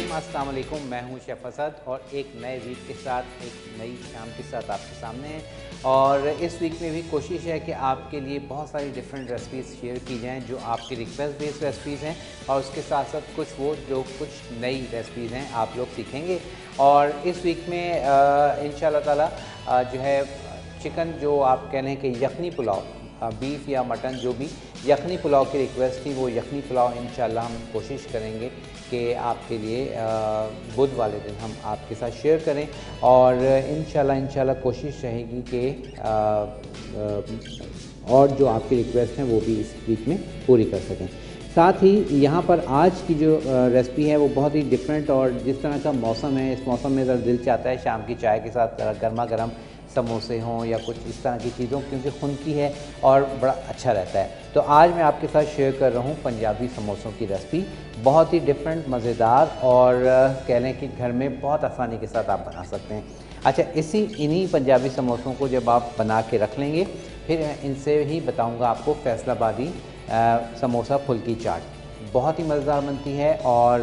अस्सलाम वालेकुम। मैं हूं शेफ़ असद और एक नए वीक के साथ, एक नई शाम के साथ आपके सामने हैं। और इस वीक में भी कोशिश है कि आपके लिए बहुत सारी डिफरेंट रेसिपीज़ शेयर की जाएं जो आपकी रिक्वेस्ट बेस्ड रेसिपीज़ हैं, और उसके साथ साथ कुछ वो जो कुछ नई रेसिपीज़ हैं आप लोग सीखेंगे। और इस वीक में इंशाल्लाह ताला जो है चिकन, जो आप कह लें कि यखनी पुलाव, बीफ या मटन जो भी, यखनी पुलाव की रिक्वेस्ट थी, वो यखनी पुलाव इंशाल्लाह हम कोशिश करेंगे कि आपके लिए बुध वाले दिन हम आपके साथ शेयर करें। और इंशाल्लाह कोशिश रहेगी कि और जो आपकी रिक्वेस्ट हैं वो भी इस वीक में पूरी कर सकें। साथ ही यहाँ पर आज की जो रेसिपी है वो बहुत ही डिफरेंट, और जिस तरह का मौसम है, इस मौसम में ज़रा दिल चाहता है शाम की चाय के साथ गर्मा गर्म समोसे हों या कुछ इस तरह की चीज़ों, क्योंकि खुनकी है और बड़ा अच्छा रहता है। तो आज मैं आपके साथ शेयर कर रहा हूँ पंजाबी समोसों की रेसिपी। बहुत ही डिफरेंट, मज़ेदार, और कह लें कि घर में बहुत आसानी के साथ आप बना सकते हैं। अच्छा, इन्हीं पंजाबी समोसों को जब आप बना के रख लेंगे, फिर इनसे ही बताऊँगा आपको फैसलाबादी समोसा फुल्की चाट। बहुत ही मज़ेदार बनती है, और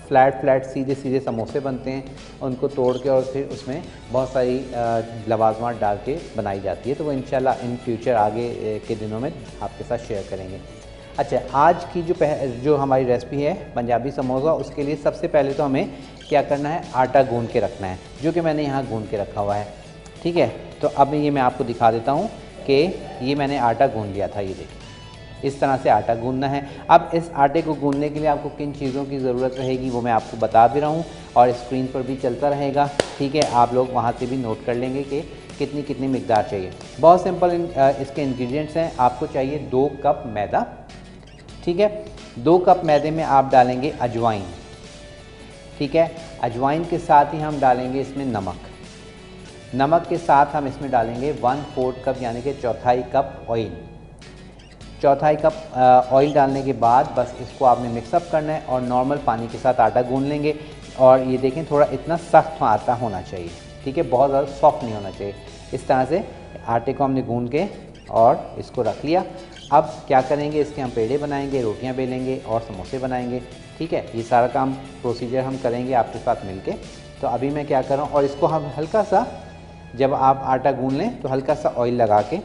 फ्लैट सीधे सीधे समोसे बनते हैं, उनको तोड़ के और फिर उसमें बहुत सारी लवाजमात डाल के बनाई जाती है। तो वो इंशाल्लाह इन फ्यूचर आगे के दिनों में आपके साथ शेयर करेंगे। अच्छा, आज की जो हमारी रेसिपी है पंजाबी समोसा, उसके लिए सबसे पहले तो हमें क्या करना है, आटा गूंद के रखना है, जो कि मैंने यहाँ गूंद के रखा हुआ है। ठीक है, तो अब ये मैं आपको दिखा देता हूँ कि ये मैंने आटा गूंद लिया था। ये देखिए, इस तरह से आटा गूंदना है। अब इस आटे को गूंदने के लिए आपको किन चीज़ों की ज़रूरत रहेगी वो मैं आपको बता भी रहा हूँ, और स्क्रीन पर भी चलता रहेगा। ठीक है, आप लोग वहाँ से भी नोट कर लेंगे कि कितनी कितनी मिकदार चाहिए। बहुत सिंपल इसके इंग्रेडिएंट्स हैं। आपको चाहिए 2 कप मैदा। ठीक है, 2 कप मैदे में आप डालेंगे अजवाइन। ठीक है, अजवाइन के साथ ही हम डालेंगे इसमें नमक के साथ हम इसमें डालेंगे 1/4 कप यानी कि चौथाई कप ऑयल। चौथाई कप ऑयल डालने के बाद बस इसको आपने मिक्सअप करना है और नॉर्मल पानी के साथ आटा गूंद लेंगे। और ये देखें, थोड़ा इतना सख्त आटा होना चाहिए। ठीक है, बहुत ज़्यादा सॉफ्ट नहीं होना चाहिए। इस तरह से आटे को हमने गूंद के और इसको रख लिया। अब क्या करेंगे, इसके हम पेड़े बनाएंगे, रोटियां बेलेंगे और समोसे बनाएंगे। ठीक है, ये सारा काम प्रोसीजर हम करेंगे आपके साथ मिलके। तो अभी मैं क्या कर रहा हूँ, और इसको हम हल्का सा, जब आप आटा गूंद लें तो हल्का सा ऑयल लगा के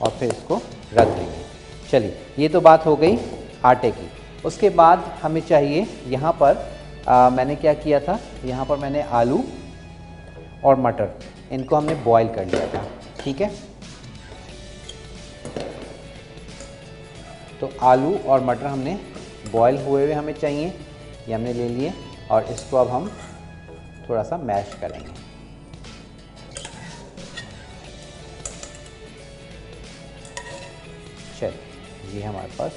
और फिर इसको रख देंगे। चलिए, ये तो बात हो गई आटे की। उसके बाद हमें चाहिए, यहाँ पर मैंने क्या किया था, यहाँ पर मैंने आलू और मटर, इनको हमने बॉईल कर लिया था। ठीक है, तो आलू और मटर हमने बॉईल हुए हुए हमें चाहिए, ये हमने ले लिए, और इसको अब हम थोड़ा सा मैश करेंगे। चलिए, ये हमारे पास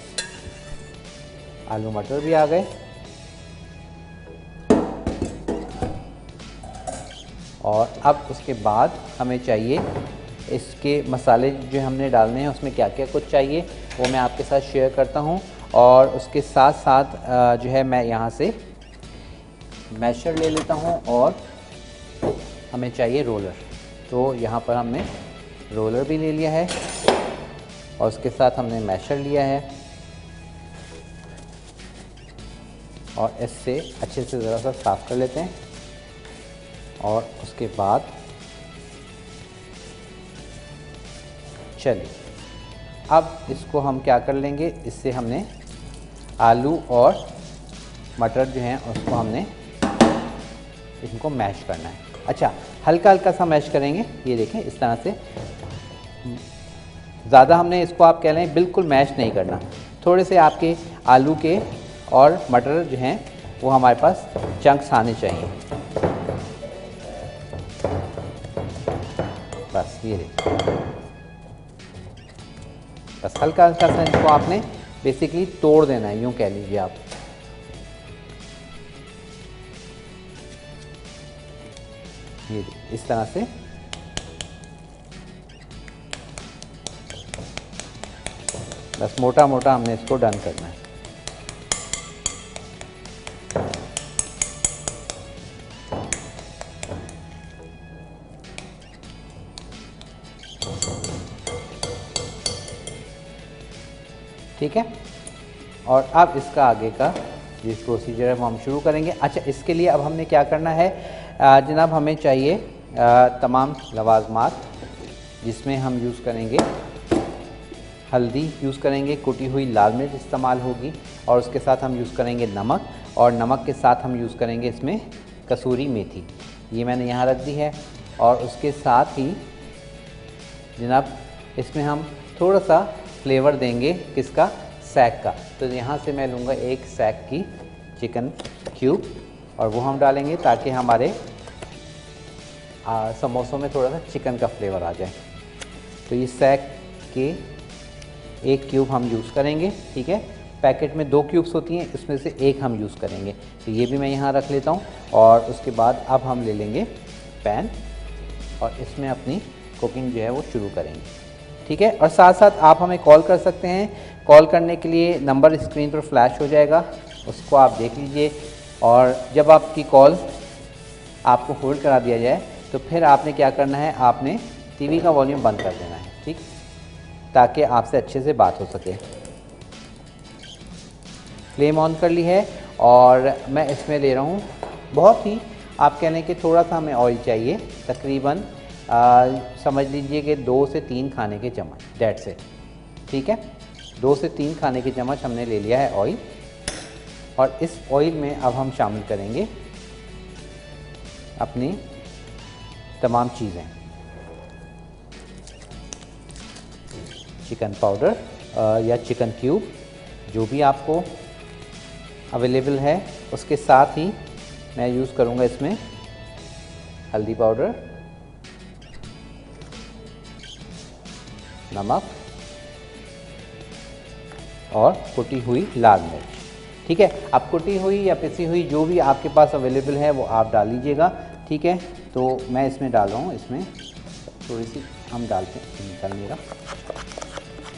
आलू मटर भी आ गए, और अब उसके बाद हमें चाहिए इसके मसाले जो हमने डालने हैं, उसमें क्या क्या कुछ चाहिए वो मैं आपके साथ शेयर करता हूं। और उसके साथ साथ जो है मैं यहाँ से मैशर ले लेता हूं, और हमें चाहिए रोलर। तो यहाँ पर हमने रोलर भी ले लिया है, और उसके साथ हमने मैशर लिया है, और इससे अच्छे से ज़रा सा साफ़ कर लेते हैं। और उसके बाद चलिए, अब इसको हम क्या कर लेंगे, इससे हमने आलू और मटर जो हैं उसको हमने इनको मैश करना है। अच्छा, हल्का हल्का सा मैश करेंगे, ये देखें इस तरह से। ज़्यादा हमने इसको, आप कह लें, बिल्कुल मैश नहीं करना। थोड़े से आपके आलू के और मटर जो हैं वो हमारे पास चंक्स आने चाहिए। बस ये देखिए, बस हल्का हल्का सा इसको आपने बेसिकली तोड़ देना है, यूँ कह लीजिए आप। ये इस तरह से बस मोटा मोटा हमने इसको डन करना है। ठीक है, और अब इसका आगे का जिस प्रोसीजर है वो हम शुरू करेंगे। अच्छा, इसके लिए अब हमने क्या करना है जनाब, हमें चाहिए तमाम लवाजमात, जिसमें हम यूज़ करेंगे हल्दी यूज़ करेंगे, कुटी हुई लाल मिर्च इस्तेमाल होगी, और उसके साथ हम यूज़ करेंगे नमक, और नमक के साथ हम यूज़ करेंगे इसमें कसूरी मेथी, ये मैंने यहाँ रख दी है। और उसके साथ ही जनाब इसमें हम थोड़ा सा फ्लेवर देंगे, किसका, सैग का। तो यहाँ से मैं लूँगा एक सैग की चिकन क्यूब, और वो हम डालेंगे ताकि हमारे समोसों में थोड़ा सा चिकन का फ्लेवर आ जाए। तो ये सैग के एक क्यूब हम यूज़ करेंगे, ठीक है। पैकेट में 2 क्यूब्स होती हैं, इसमें से एक हम यूज़ करेंगे, तो ये भी मैं यहाँ रख लेता हूँ। और उसके बाद अब हम ले लेंगे पैन, और इसमें अपनी कुकिंग जो है वो शुरू करेंगे, ठीक है। और साथ साथ आप हमें कॉल कर सकते हैं, कॉल करने के लिए नंबर स्क्रीन पर फ्लैश हो जाएगा, उसको आप देख लीजिए। और जब आपकी कॉल आपको होल्ड करा दिया जाए तो फिर आपने क्या करना है, आपने टीवी का वॉल्यूम बंद कर देना है, ठीक, ताकि आपसे अच्छे से बात हो सके। फ्लेम ऑन कर ली है, और मैं इसमें ले रहा हूँ बहुत ही, आप कहने के थोड़ा सा हमें ऑयल चाहिए, तकरीबन समझ लीजिए कि 2 से 3 खाने के चम्मच, डेट्स इट, ठीक है। 2 से 3 खाने के चम्मच हमने ले लिया है ऑयल, और इस ऑयल में अब हम शामिल करेंगे अपनी तमाम चीज़ें, चिकन पाउडर या चिकन क्यूब, जो भी आपको अवेलेबल है। उसके साथ ही मैं यूज़ करूँगा इसमें हल्दी पाउडर, नमक और कुटी हुई लाल मिर्च, ठीक है। अब कुटी हुई या पिसी हुई जो भी आपके पास अवेलेबल है वो आप डाल लीजिएगा, ठीक है। तो मैं इसमें डाल रहा हूँ, इसमें थोड़ी सी हम डालते हैं, निकल नहीं रहा,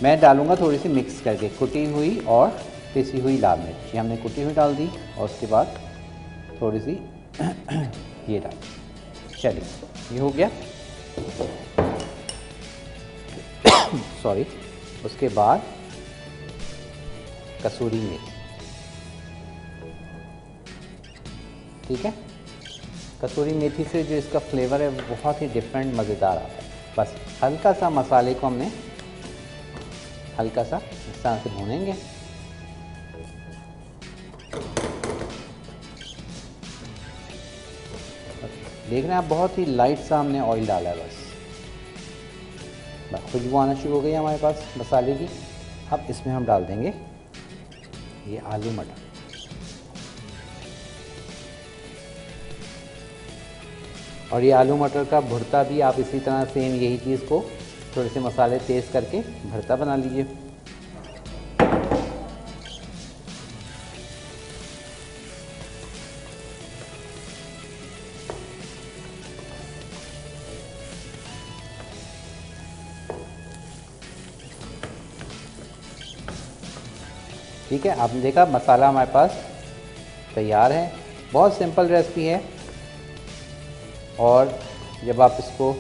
मैं डालूँगा थोड़ी सी मिक्स करके कुटी हुई और पिसी हुई लाल मिर्च, ये हमने कुटी हुई डाल दी, और उसके बाद थोड़ी सी ये डाल, चलिए ये हो गया सॉरी। उसके बाद कसूरी मेथी, ठीक है। कसूरी मेथी से जो इसका फ्लेवर है वो बहुत ही डिफरेंट, मज़ेदार आता है। बस हल्का सा मसाले को हमने हल्का सा इस तरह से भूनेंगे, देख रहे हैं आप, बहुत ही लाइट सा हमने ऑयल डाला है, बस खुशबू आना शुरू हो गई हमारे पास मसाले की। अब इसमें हम डाल देंगे ये आलू मटर, और ये आलू मटर का भुर्ता भी आप इसी तरह सेम यही चीज़ को थोड़े से मसाले तेज़ करके भरता बना लीजिए। ठीक है, आपने देखा मसाला हमारे पास तैयार है। बहुत सिंपल रेसिपी है, और जब आप इसको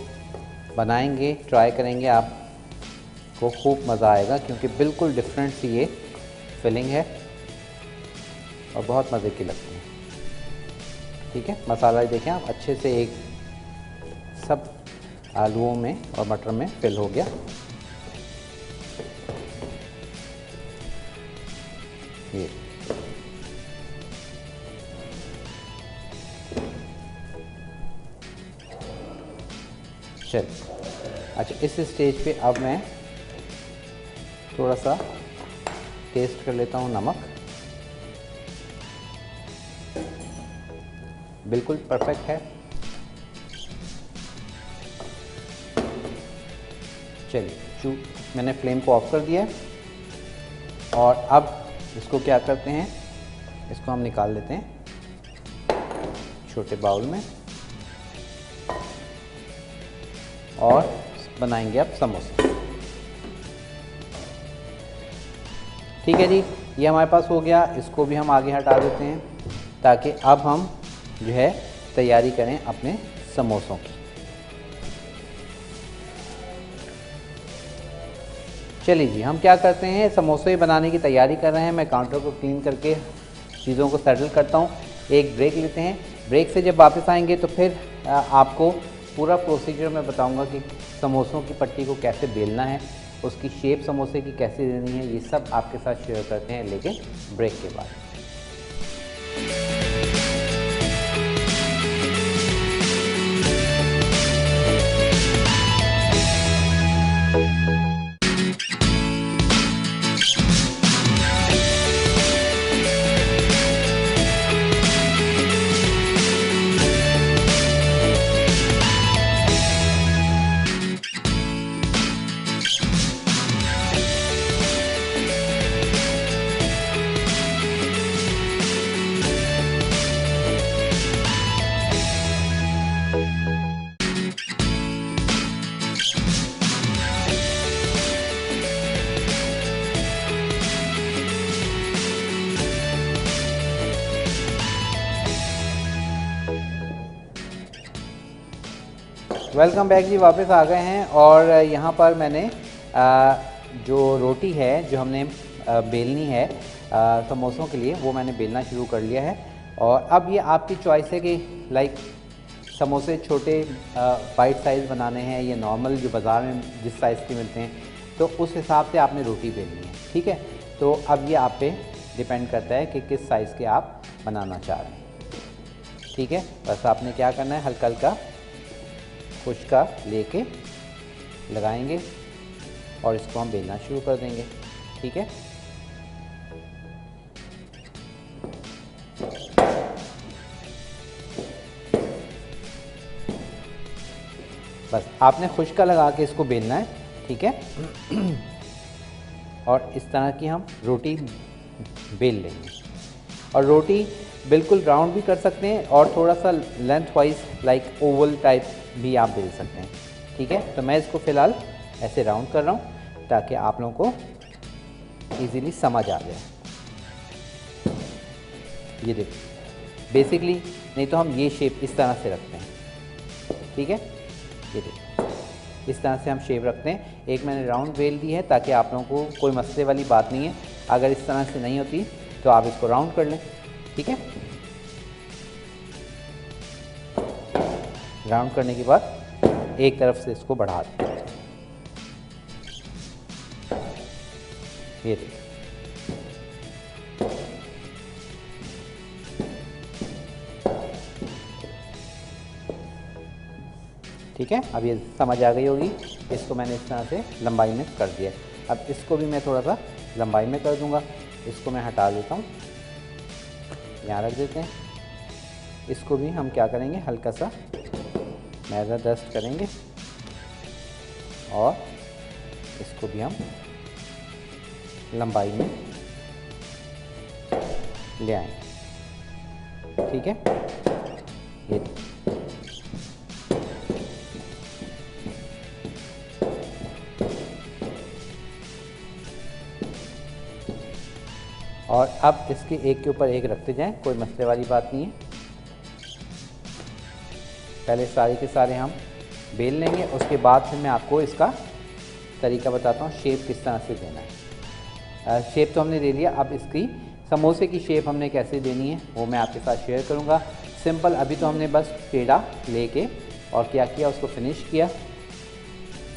बनाएंगे, ट्राई करेंगे, आपको खूब मज़ा आएगा, क्योंकि बिल्कुल डिफरेंट सी ये फिलिंग है और बहुत मज़े की लगती है। ठीक है, मसाला देखें आप अच्छे से एक सब आलूओं में और मटर में फिल हो गया। ये चल, अच्छा इस स्टेज पे अब मैं थोड़ा सा टेस्ट कर लेता हूँ नमक। बिल्कुल परफेक्ट है। चलिए, मैंने फ्लेम को ऑफ कर दिया है, और अब इसको क्या करते हैं, इसको हम निकाल लेते हैं छोटे बाउल में, और बनाएंगे अब समोसा। ठीक है जी, ये हमारे पास हो गया। इसको भी हम आगे हटा देते हैं, ताकि अब हम जो है तैयारी करें अपने समोसों की। चलिए जी, हम क्या करते हैं, समोसे बनाने की तैयारी कर रहे हैं। मैं काउंटर को क्लीन करके चीज़ों को सेटल करता हूँ। एक ब्रेक लेते हैं, ब्रेक से जब वापस आएंगे तो फिर आपको पूरा प्रोसीजर मैं बताऊँगा कि समोसों की पट्टी को कैसे बेलना है, उसकी शेप समोसे की कैसे देनी है, ये सब आपके साथ शेयर करते हैं लेकिन ब्रेक के बाद। वेलकम बैक जी, वापस आ गए हैं और यहाँ पर मैंने जो रोटी है जो हमने बेलनी है समोसों के लिए, वो मैंने बेलना शुरू कर लिया है। और अब ये आपकी चॉइस है कि लाइक समोसे छोटे बाइट साइज़ बनाने हैं या नॉर्मल जो बाज़ार में जिस साइज़ के मिलते हैं, तो उस हिसाब से आपने रोटी बेलनी है, ठीक है। तो अब ये आप पे डिपेंड करता है कि किस साइज़ के आप बनाना चाह रहे हैं, ठीक है। बस आपने क्या करना है, हल्का हल्का खुश्का लेके लगाएंगे और इसको हम बेलना शुरू कर देंगे, ठीक है। बस आपने खुश्का लगा के इसको बेलना है, ठीक है। और इस तरह की हम रोटी बेल लेंगे। और रोटी बिल्कुल राउंड भी कर सकते हैं और थोड़ा सा length wise like Oval type भी आप बेल सकते हैं, ठीक है। तो मैं इसको फ़िलहाल ऐसे राउंड कर रहा हूँ ताकि आप लोगों को इजीली समझ आ जाए। ये देखिए बेसिकली, नहीं तो हम ये शेप इस तरह से रखते हैं, ठीक है। ये देखिए इस तरह से हम शेप रखते हैं। एक मैंने राउंड बेल दी है ताकि आप लोगों को कोई मसले वाली बात नहीं है। अगर इस तरह से नहीं होती तो आप इसको राउंड कर लें, ठीक है। राउंड करने के बाद एक तरफ से इसको बढ़ा दें, ये देखिए। ठीक है, अब ये समझ आ गई होगी। इसको मैंने इस तरह से लंबाई में कर दिया। अब इसको भी मैं थोड़ा सा लंबाई में कर दूंगा। इसको मैं हटा देता हूँ, यहाँ रख देते हैं। इसको भी हम क्या करेंगे, हल्का सा मैदा डस्ट करेंगे और इसको भी हम लंबाई में ले आएंगे, ठीक है। ये और अब इसके एक के ऊपर एक रखते जाएं, कोई मसले वाली बात नहीं है। पहले सारे के सारे हम बेल लेंगे, उसके बाद फिर मैं आपको इसका तरीका बताता हूँ शेप किस तरह से देना है। शेप तो हमने दे लिया, अब इसकी समोसे की शेप हमने कैसे देनी है वो मैं आपके साथ शेयर करूँगा। सिंपल, अभी तो हमने बस पेड़ा लेके और क्या किया, उसको फिनिश किया।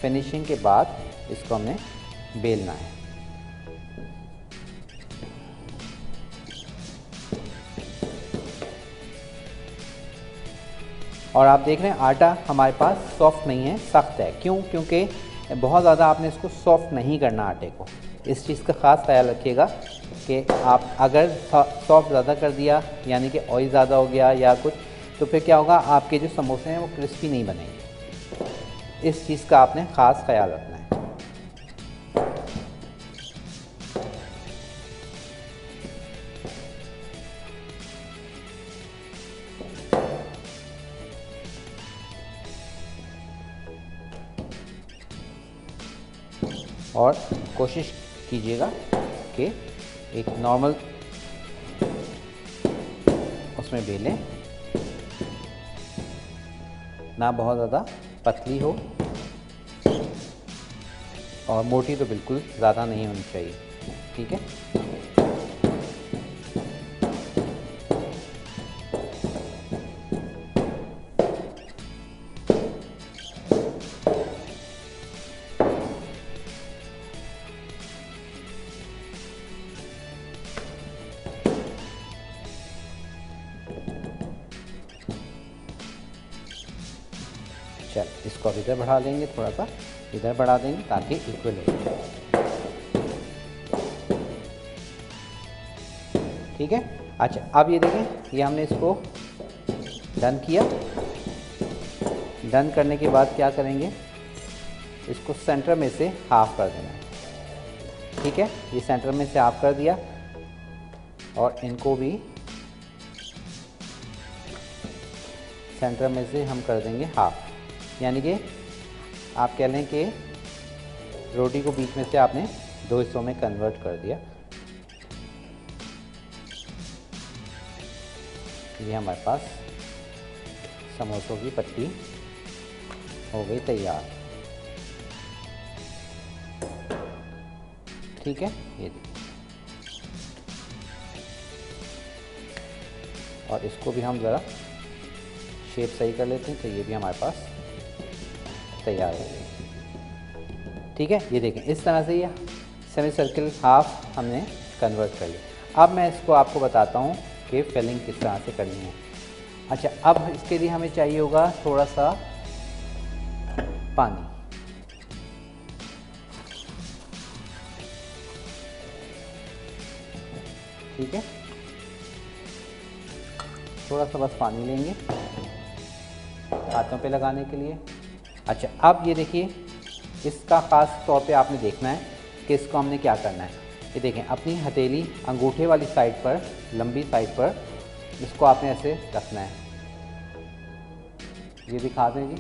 फिनिशिंग के बाद इसको हमने बेलना है। और आप देख रहे हैं आटा हमारे पास सॉफ्ट नहीं है, सख्त है। क्यों? क्योंकि बहुत ज़्यादा आपने इसको सॉफ्ट नहीं करना आटे को। इस चीज़ का ख़ास ख्याल रखिएगा कि आप अगर सॉफ्ट ज़्यादा कर दिया, यानी कि ऑयल ज़्यादा हो गया या कुछ, तो फिर क्या होगा, आपके जो समोसे हैं वो क्रिस्पी नहीं बनेंगे। इस चीज़ का आपने ख़ास ख्याल रखना है। और कोशिश कीजिएगा कि एक नॉर्मल उसमें बेलें, ना बहुत ज़्यादा पतली हो और मोटी तो बिल्कुल ज़्यादा नहीं होनी चाहिए, ठीक है। चल इसको अब इधर बढ़ा लेंगे, थोड़ा सा इधर बढ़ा देंगे ताकि इक्वल हो जाए। ठीक है। अच्छा अब ये देखें, ये हमने इसको डन किया। डन करने के बाद क्या करेंगे, इसको सेंटर में से हाफ कर देना है। ठीक है, ये सेंटर में से हाफ कर दिया और इनको भी सेंटर में से हम कर देंगे हाफ, यानी कि आप कह लें कि रोटी को बीच में से आपने दो हिस्सों में कन्वर्ट कर दिया। ये हमारे पास समोसों की पट्टी हो गई तैयार। ठीक है, ये देखिए, और इसको भी हम ज़रा शेप सही कर लेते हैं, तो ये भी हमारे पास तैयार हो गई। ठीक है, ये देखें इस तरह से ये सेमी सर्कल हाफ हमने कन्वर्ट कर लिया। अब मैं इसको आपको बताता हूँ कि फिलिंग किस तरह से करनी है। अच्छा, अब इसके लिए हमें चाहिए होगा थोड़ा सा पानी। ठीक है, थोड़ा सा बस पानी लेंगे हाथों पे लगाने के लिए। अच्छा, अब ये देखिए, इसका ख़ास तौर पे आपने देखना है कि इसको हमने क्या करना है। ये देखें, अपनी हथेली अंगूठे वाली साइड पर, लंबी साइड पर इसको आपने ऐसे रखना है। ये दिखा दें जी।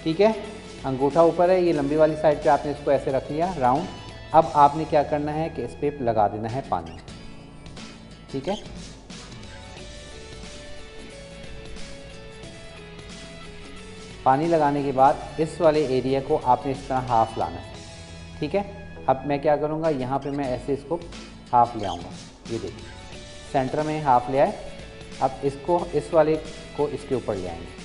ठीक है, अंगूठा ऊपर है, ये लंबी वाली साइड पे आपने इसको ऐसे रख लिया राउंड। अब आपने क्या करना है कि इस पे लगा देना है पानी। ठीक है, पानी लगाने के बाद इस वाले एरिया को आपने इस तरह हाफ लाना है। ठीक है, अब मैं क्या करूँगा, यहाँ पे मैं ऐसे इसको हाफ ले आऊँगा। ये देखिए, सेंटर में हाफ ले आए। अब इसको, इस वाले को इसके ऊपर ले आएंगे।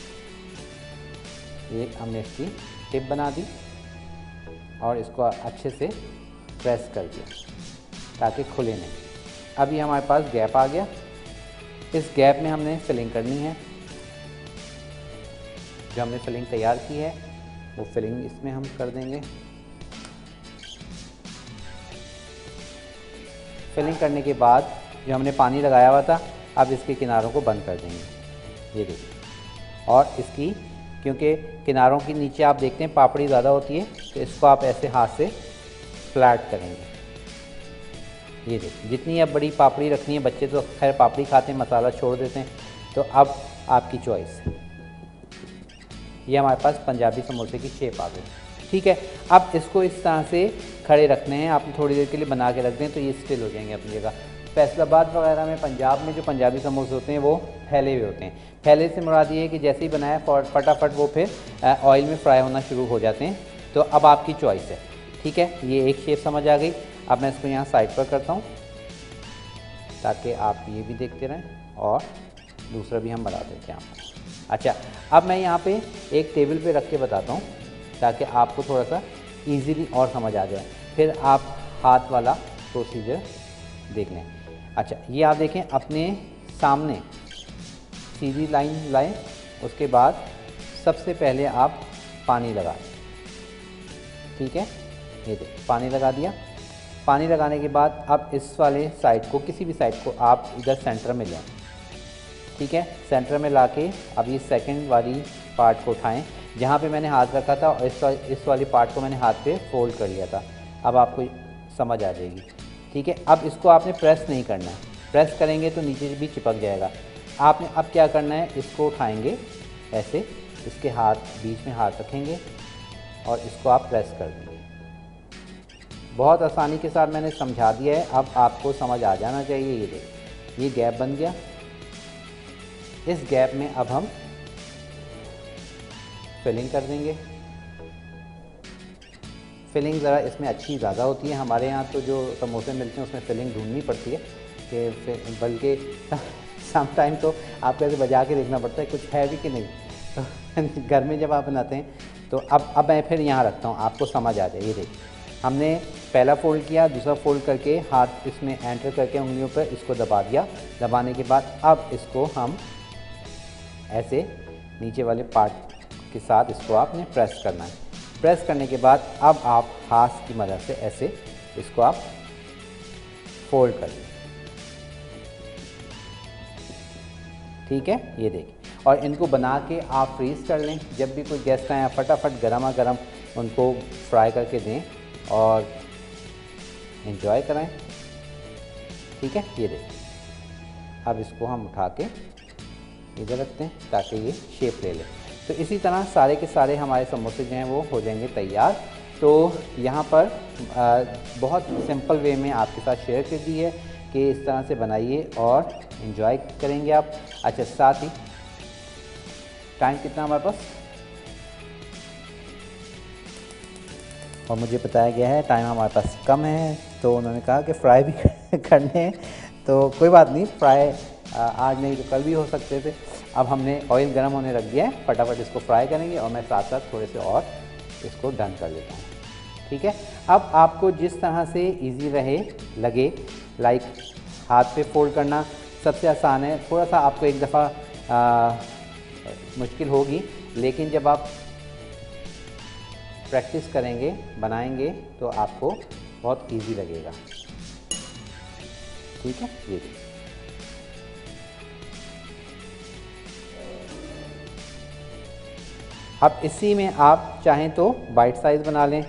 ये हमने इसकी टिप बना दी और इसको अच्छे से प्रेस कर दिया ताकि खुले नहीं। अब ये हमारे पास गैप आ गया। इस गैप में हमने फिलिंग करनी है। जो हमने फिलिंग तैयार की है वो फिलिंग इसमें हम कर देंगे। फिलिंग करने के बाद जो हमने पानी लगाया हुआ था, अब इसके किनारों को बंद कर देंगे। ये देखिए, और इसकी, क्योंकि किनारों के नीचे आप देखते हैं पापड़ी ज़्यादा होती है, तो इसको आप ऐसे हाथ से फ्लैट करेंगे। ये देखिए, जितनी अब बड़ी पापड़ी रखनी है, बच्चे तो खैर पापड़ी खाते हैं, मसाला छोड़ देते हैं, तो अब आपकी चॉइस है। ये हमारे पास पंजाबी समोसे की शेप आ गई। ठीक है, अब इसको इस तरह से खड़े रखने हैं। आप थोड़ी देर के लिए बना के रख दें तो ये स्टिल हो जाएंगे अपनी जगह। फैसलाबाद वगैरह में, पंजाब में जो पंजाबी समोसे होते हैं वो फैले हुए होते हैं। फैले से मुराद ये है कि जैसे ही बनाया फटाफट वो फिर ऑयल में फ्राई होना शुरू हो जाते हैं। तो अब आपकी चॉइस है। ठीक है, ये एक शेप समझ आ गई। अब मैं इसको यहाँ साइड पर करता हूँ ताकि आप ये भी देखते रहें और दूसरा भी हम बना देते हैं आपको। अच्छा, अब मैं यहाँ पे एक टेबल पे रख के बताता हूँ ताकि आपको थोड़ा सा इजीली और समझ आ जाए। फिर आप हाथ वाला प्रोसीजर देख लें। अच्छा, ये आप देखें, अपने सामने सीधी लाइन लाएं। उसके बाद सबसे पहले आप पानी लगा दें। ठीक है, ये देखिए, पानी लगा दिया। पानी लगाने के बाद अब इस वाले साइड को, किसी भी साइड को आप इधर सेंटर में लें। ठीक है, सेंटर में लाके अब ये सेकंड वाली पार्ट को उठाएं जहाँ पे मैंने हाथ रखा था, और इस वाली पार्ट को मैंने हाथ पे फोल्ड कर लिया था। अब आपको समझ आ जाएगी। ठीक है, अब इसको आपने प्रेस नहीं करना है। प्रेस करेंगे तो नीचे भी चिपक जाएगा। आपने अब क्या करना है, इसको उठाएंगे ऐसे, इसके हाथ बीच में हाथ रखेंगे और इसको आप प्रेस कर देंगे। बहुत आसानी के साथ मैंने समझा दिया है, अब आपको समझ आ जाना चाहिए। ये देखिए, ये गैप बन गया। इस गैप में अब हम फिलिंग कर देंगे। फिलिंग ज़रा इसमें अच्छी ज़्यादा होती है। हमारे यहाँ तो जो समोसे मिलते हैं उसमें फिलिंग ढूंढनी पड़ती है, कि बल्कि सम टाइम तो आपको ऐसे बजा के देखना पड़ता है कुछ है भी कि नहीं। तो घर में जब आप बनाते हैं तो अब मैं फिर यहाँ रखता हूँ, आपको समझ आ जाए। ये देखिए, हमने पहला फ़ोल्ड किया, दूसरा फ़ोल्ड करके हाथ इसमें एंटर करके उंगलियों पर इसको दबा दिया। दबाने के बाद अब इसको हम ऐसे नीचे वाले पार्ट के साथ इसको आपने प्रेस करना है। प्रेस करने के बाद अब आप हाथ की मदद से ऐसे इसको आप फोल्ड कर लें। ठीक है, ये देखिए। और इनको बना के आप फ्रीज़ कर लें। जब भी कोई गेस्ट आए फटाफट गरमा गरम उनको फ्राई करके दें और एंजॉय कराएं। ठीक है, ये देखिए। अब इसको हम उठा के इधर रखते हैं ताकि ये शेप ले ले। तो इसी तरह सारे के सारे हमारे समोसे जो हैं वो हो जाएंगे तैयार। तो यहाँ पर बहुत सिंपल वे में आपके साथ शेयर कर दी है कि इस तरह से बनाइए और एंजॉय करेंगे आप। अच्छा, साथ ही टाइम कितना हमारे पास, और मुझे बताया गया है टाइम हमारे पास कम है, तो उन्होंने कहा कि फ्राई भी करने हैं। तो कोई बात नहीं, फ्राई आज नहीं तो कल भी हो सकते थे। अब हमने ऑयल गर्म होने रख दिया है, फटाफट इसको फ्राई करेंगे और मैं साथ साथ थोड़े से और इसको डन कर लेता हूँ। ठीक है, अब आपको जिस तरह से इजी रहे लगे, लाइक हाथ पे फोल्ड करना सबसे आसान है। थोड़ा सा आपको एक दफ़ा मुश्किल होगी, लेकिन जब आप प्रैक्टिस करेंगे, बनाएंगे, तो आपको बहुत इजी लगेगा। ठीक है, ये अब इसी में आप चाहें तो बाइट साइज़ बना लें,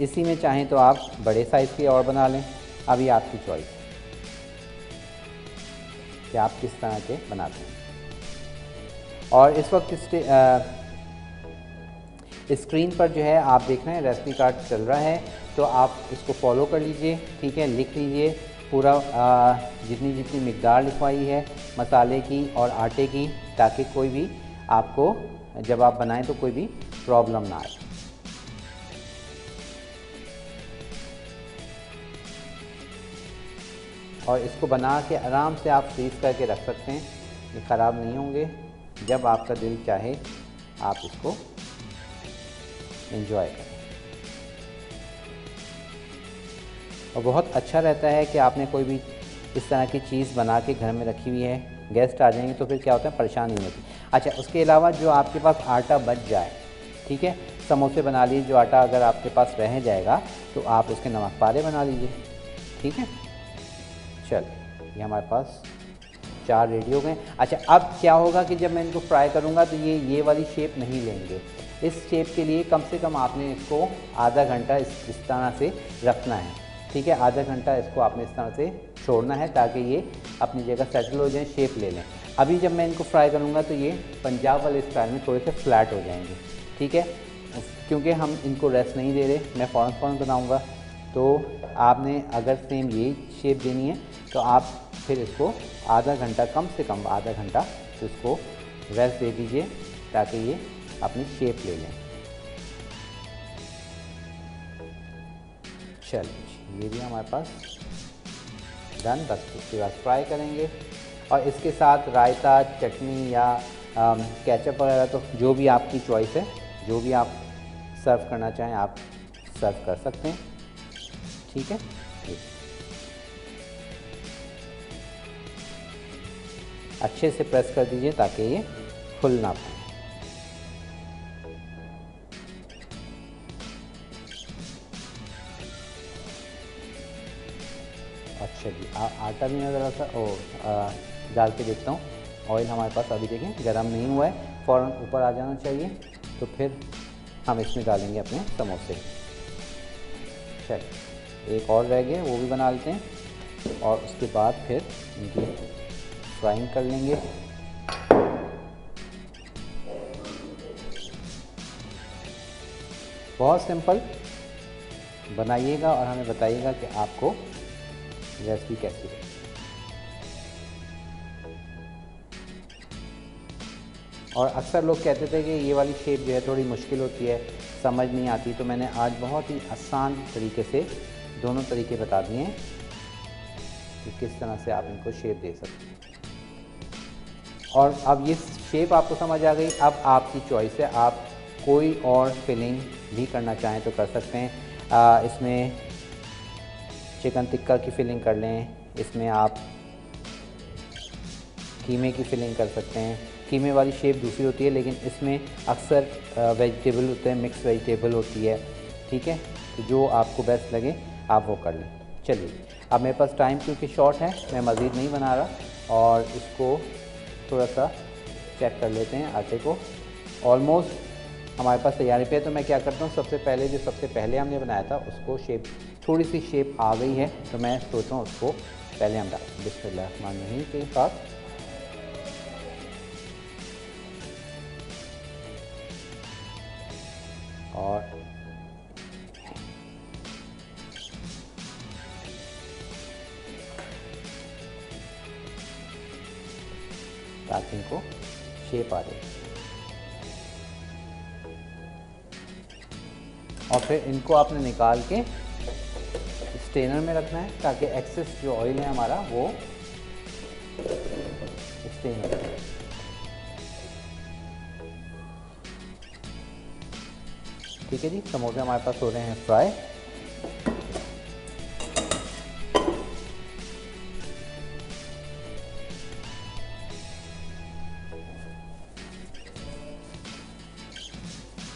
इसी में चाहें तो आप बड़े साइज़ के और बना लें। अभी आपकी चॉइस है कि आप किस तरह के बनाते हैं। और इस वक्त स्क्रीन पर जो है आप देख रहे हैं रेसिपी कार्ड चल रहा है, तो आप इसको फॉलो कर लीजिए। ठीक है, लिख लीजिए पूरा जितनी जितनी मिकदार लिखवाई है मसाले की और आटे की, ताकि कोई भी आपको जब आप बनाएं तो कोई भी प्रॉब्लम ना आए। और इसको बना के आराम से आप फ्रीज़ करके रख सकते हैं, ये ख़राब नहीं होंगे। जब आपका दिल चाहे आप इसको एंजॉय करें। और बहुत अच्छा रहता है कि आपने कोई भी इस तरह की चीज़ बना के घर में रखी हुई है, गेस्ट आ जाएंगे तो फिर क्या होता है, परेशानी नहीं होती। अच्छा, उसके अलावा जो आपके पास आटा बच जाए, ठीक है, समोसे बना लीजिए। जो आटा अगर आपके पास रह जाएगा तो आप उसके नमक पारे बना लीजिए। ठीक है, चलिए, ये हमारे पास 4 रेडी हो गए। अच्छा, अब क्या होगा कि जब मैं इनको फ्राई करूँगा तो ये वाली शेप नहीं लेंगे। इस शेप के लिए कम से कम आपने इसको आधा घंटा इस तरह से रखना है। ठीक है, आधा घंटा इसको आपने इस तरह से छोड़ना है ताकि ये अपनी जगह सेटल हो जाए, शेप ले लें। अभी जब मैं इनको फ्राई करूँगा तो ये पंजाब वाले स्टाइल में थोड़े से फ्लैट हो जाएंगे। ठीक है, क्योंकि हम इनको रेस्ट नहीं दे रहे, मैं फ़ौरन बनाऊँगा। तो आपने अगर सेम ये शेप देनी है तो आप फिर इसको आधा घंटा, कम से कम आधा घंटा तो इसको रेस्ट दे दीजिए ताकि ये अपनी शेप ले लें। चलिए, ये भी हमारे पास डन। बस उसके बाद फ्राई करेंगे और इसके साथ रायता, चटनी या केचप वगैरह, तो जो भी आपकी चॉइस है, जो भी आप सर्व करना चाहें आप सर्व कर सकते हैं। ठीक है, अच्छे से प्रेस कर दीजिए ताकि ये फुल ना पाए। अच्छा जी, आटा भी मैं ज़रा सा डाल के देखता हूँ। ऑयल हमारे पास अभी देखें गर्म नहीं हुआ है, फ़ौरन ऊपर आ जाना चाहिए। तो फिर हम इसमें डालेंगे अपने समोसे। चलिए, एक और रह गए, वो भी बना लेते हैं और उसके बाद फिर इनकी फ्राइंग कर लेंगे। बहुत सिंपल, बनाइएगा और हमें बताइएगा कि आपको रेसिपी कैसी है। और अक्सर लोग कहते थे कि ये वाली शेप जो है थोड़ी मुश्किल होती है, समझ नहीं आती, तो मैंने आज बहुत ही आसान तरीके से दोनों तरीके बता दिए हैं कि किस तरह से आप इनको शेप दे सकते हैं। और अब ये शेप आपको समझ आ गई। अब आपकी चॉइस है, आप कोई और फिलिंग भी करना चाहें तो कर सकते हैं। इसमें चिकन टिक्का की फिलिंग कर लें, इसमें आप कीमे की फिलिंग कर सकते हैं। कीमे वाली शेप दूसरी होती है, लेकिन इसमें अक्सर वेजिटेबल होते हैं, मिक्स वेजिटेबल होती है, ठीक है। तो जो आपको बेस्ट लगे आप वो कर लें। चलिए, अब मेरे पास टाइम क्योंकि शॉर्ट है, मैं मज़ीद नहीं बना रहा और इसको थोड़ा सा चेक कर लेते हैं आटे को। ऑलमोस्ट हमारे पास तैयारी पे है, तो मैं क्या करता हूँ, सबसे पहले हमने बनाया था उसको शेप, थोड़ी सी शेप आ गई है, तो मैं सोच रहा हूँ उसको पहले हम डाल बिस्मिल्लाहिर्रहमानिर्रहीम के साथ। और ताकि इनको शेप आ जाए, और फिर इनको आपने निकाल के स्ट्रेनर में रखना है, ताकि एक्सेस जो ऑयल है हमारा वो स्ट्रेनर में। ठीक है जी, समोसे हमारे पास हो रहे हैं फ्राई।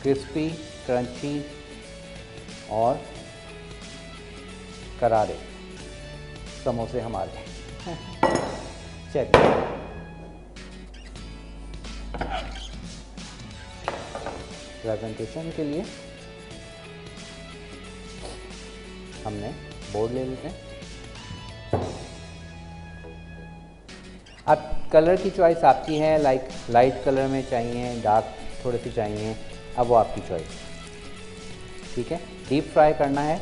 क्रिस्पी, क्रंची और करारे समोसे हमारे। चलिए, प्रेजेंटेशन के लिए हमने बोर्ड ले लेते हैं। अब कलर की चॉइस आपकी है, लाइक लाइट कलर में चाहिए, डार्क थोड़े से चाहिए, अब वो आपकी चॉइस। ठीक है, डीप फ्राई करना है,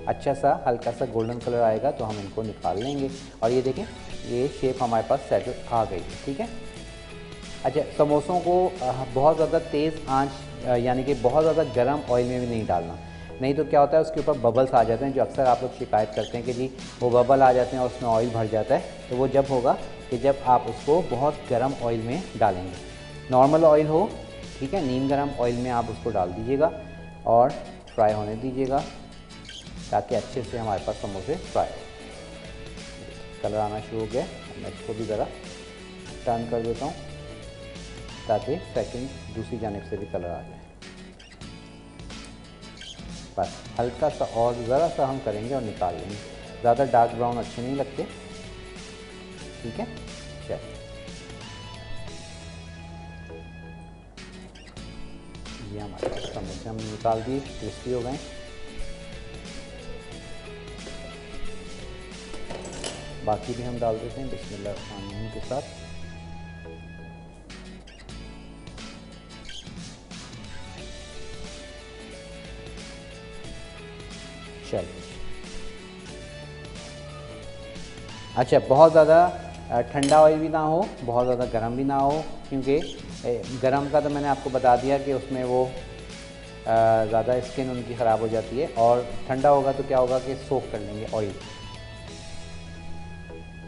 अच्छा सा हल्का सा गोल्डन कलर आएगा तो हम इनको निकाल लेंगे। और ये देखें, ये शेप हमारे पास सेट आ गई है। ठीक है, अच्छा, समोसों को बहुत ज़्यादा तेज़ आंच यानी कि बहुत ज़्यादा गर्म ऑयल में भी नहीं डालना, नहीं तो क्या होता है उसके ऊपर बबल्स आ जाते हैं, जो अक्सर आप लोग शिकायत करते हैं कि जी वो बबल आ जाते हैं और उसमें ऑयल भर जाता है। तो वो जब होगा कि जब आप उसको बहुत गर्म ऑयल में डालेंगे, नॉर्मल ऑयल हो, ठीक है, नीम गर्म ऑयल में आप उसको डाल दीजिएगा और फ्राई होने दीजिएगा, ताकि अच्छे से हमारे पास समोसे फ्राई हो। कलर आना शुरू हो गया, मैं इसको भी ज़रा टर्न कर देता हूँ ताकि सेकंड दूसरी जानिब से भी कलर आ जाए। बस हल्का सा और ज़रा सा हम करेंगे और निकाल लेंगे, ज़्यादा डार्क ब्राउन अच्छे नहीं लगते। ठीक है, चलिए, ये हमारे पास समोसे हमने निकाल दिए, क्रिस्पी हो गए। बाकी भी हम डाल देते हैं बिस्मिल्लाह के साथ। चलिए, अच्छा, बहुत ज़्यादा ठंडा ऑयल भी ना हो, बहुत ज़्यादा गर्म भी ना हो, क्योंकि गर्म का तो मैंने आपको बता दिया कि उसमें वो ज़्यादा स्किन उनकी ख़राब हो जाती है, और ठंडा होगा तो क्या होगा कि सोख कर लेंगे ऑयल।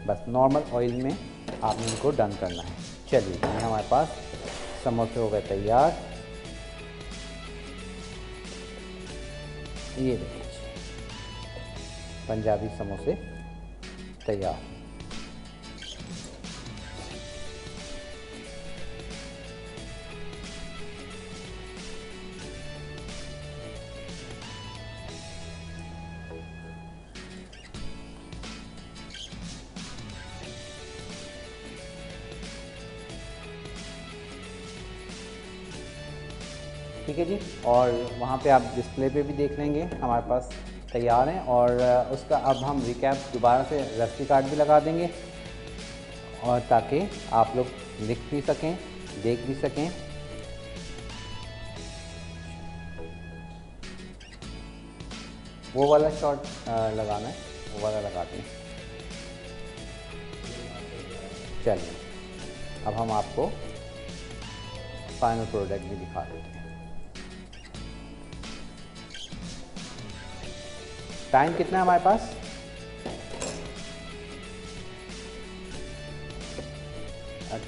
बस नॉर्मल ऑयल में आपने इनको डन करना है। चलिए, ये हमारे पास समोसे हो गए तैयार। ये देखिए, पंजाबी समोसे तैयार। ठीक है जी, और वहाँ पे आप डिस्प्ले पे भी देख लेंगे हमारे पास तैयार हैं। और उसका अब हम रिकैप दोबारा से रेसिपी कार्ड भी लगा देंगे, और ताकि आप लोग लिख भी सकें, देख भी सकें। वो वाला शॉट लगाना है, वो वाला लगा दें। चलिए, अब हम आपको फाइनल प्रोडक्ट भी दिखा देते हैं। टाइम कितना है हमारे पास?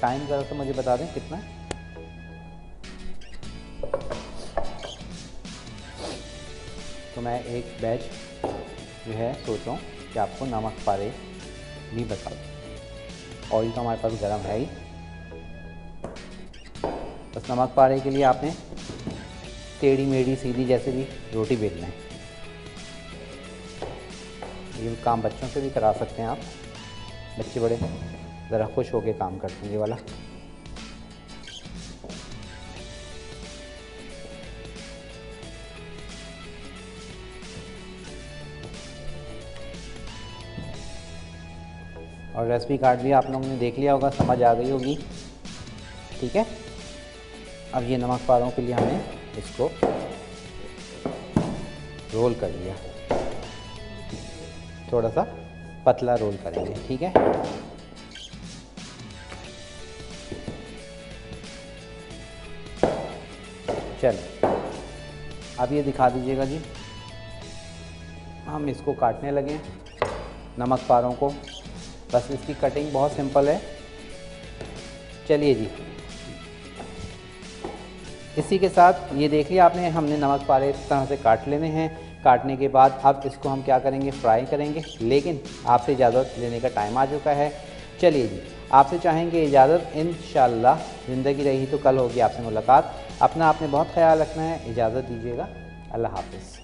टाइम ज़रा सा मुझे बता दें कितना है। तो तो मैं एक बैच जो है सोच रहा हूँ कि आपको नमक पारे भी बता दूँ। ऑयल तो हमारे पास गर्म है ही, बस नमक पारे के लिए आपने टेढ़ी मेढ़ी सीधी जैसे भी रोटी बेलना है। ये काम बच्चों से भी करा सकते हैं आप, बच्चे बड़े ज़रा खुश होकर काम करते हैं ये वाला। और रेसिपी कार्ड भी आप लोगों ने देख लिया होगा, समझ आ गई होगी। ठीक है, अब ये नमक पारों के लिए हमने इसको रोल कर लिया, थोड़ा सा पतला रोल करेंगे। ठीक है, चलो अब ये दिखा दीजिएगा जी। हम इसको काटने लगे नमक पारों को, बस इसकी कटिंग बहुत सिंपल है। चलिए जी, इसी के साथ ये देख लिया आपने, हमने नमक पारे इस तरह से काट लेने हैं। काटने के बाद अब इसको हम क्या करेंगे, फ्राई करेंगे। लेकिन आपसे इजाज़त लेने का टाइम आ चुका है। चलिए जी, आपसे चाहेंगे इजाज़त, इंशाअल्लाह ज़िंदगी रही तो कल होगी आपसे मुलाकात। अपना आपने बहुत ख्याल रखना है, इजाज़त दीजिएगा, अल्लाह हाफ़िज़।